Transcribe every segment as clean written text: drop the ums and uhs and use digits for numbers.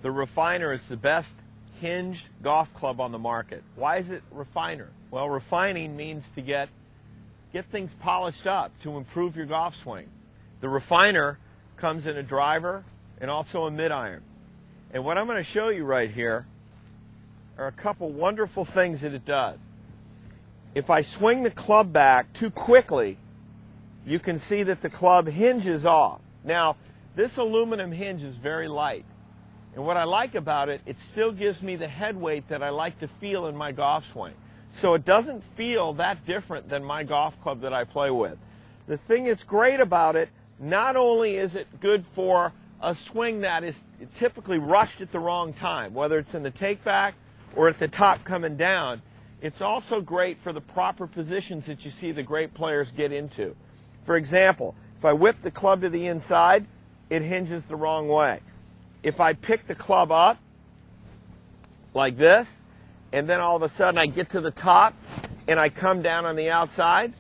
The Refiner is the best hinged golf club on the market. Why is it Refiner? Well, refining means to get things polished up, to improve your golf swing. The Refiner comes in a driver and also a mid-iron. And what I'm going to show you right here are a couple wonderful things that it does. If I swing the club back too quickly, you can see that the club hinges off. Now, this aluminum hinge is very light. And what I like about it, it still gives me the head weight that I like to feel in my golf swing. So it doesn't feel that different than my golf club that I play with. The thing that's great about it, not only is it good for a swing that is typically rushed at the wrong time, whether it's in the take-back or at the top coming down, it's also great for the proper positions that you see the great players get into. For example, if I whip the club to the inside, it hinges the wrong way. If I pick the club up like this, and then all of a sudden I get to the top and I come down on the outside,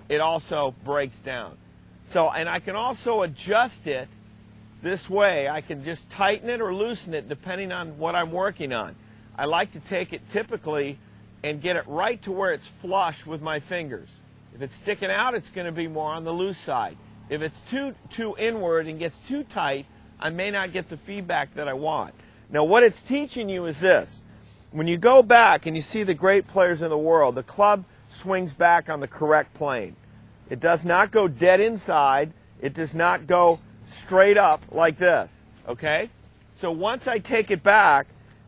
it also breaks down. So, and I can also adjust it this way. I can just tighten it or loosen it depending on what I'm working on. I like to take it typically and get it right to where it's flush with my fingers. If it's sticking out, it's going to be more on the loose side. If it's too inward and gets too tight, I may not get the feedback that I want. Now, what it's teaching you is this. When you go back and you see the great players in the world, the club swings back on the correct plane. It does not go dead inside. It does not go straight up like this, okay? So once I take it back,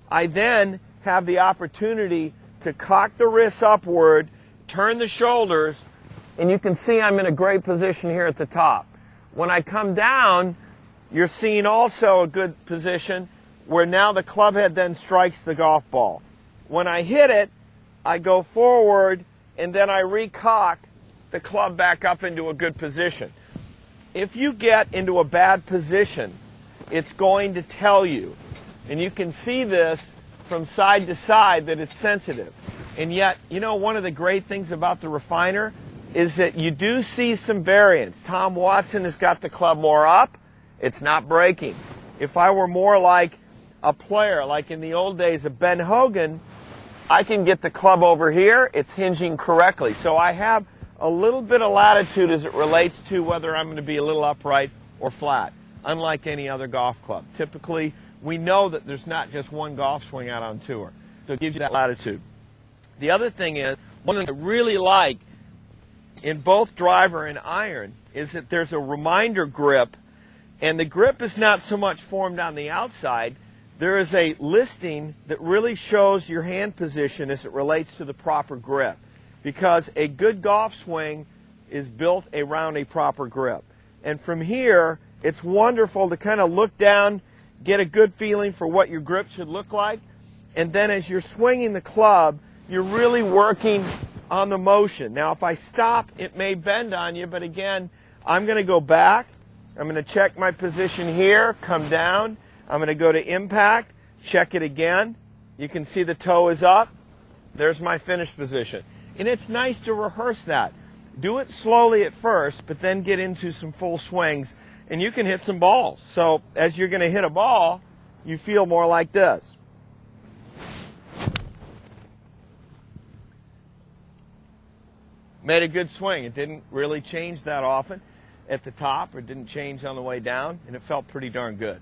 I then have the opportunity to cock the wrists upward, turn the shoulders, and you can see I'm in a great position here at the top. When I come down, you're seeing also a good position where now the club head then strikes the golf ball. When I hit it, I go forward and then I recock the club back up into a good position. If you get into a bad position, it's going to tell you. And you can see this from side to side that it's sensitive. And yet, you know, one of the great things about the Refiner is that you do see some variance. Tom Watson has got the club more up. It's not breaking. If I were more like a player, like in the old days of Ben Hogan, I can get the club over here. It's hinging correctly. So I have a little bit of latitude as it relates to whether I'm going to be a little upright or flat, unlike any other golf club. Typically, we know that there's not just one golf swing out on tour. So it gives you that latitude. The other thing is, one thing I really like in both driver and iron is that there's a reminder grip. And the grip is not so much formed on the outside. There is a listing that really shows your hand position as it relates to the proper grip. Because a good golf swing is built around a proper grip. And from here, it's wonderful to kind of look down, get a good feeling for what your grip should look like. And then as you're swinging the club, you're really working on the motion. Now, if I stop, it may bend on you. But again, I'm going to go back. I'm going to check my position here, come down. I'm going to go to impact, check it again. You can see the toe is up. There's my finish position. And it's nice to rehearse that. Do it slowly at first, but then get into some full swings, and you can hit some balls. So as you're going to hit a ball, you feel more like this. Made a good swing. It didn't really change that often at the top, or didn't change on the way down, and it felt pretty darn good.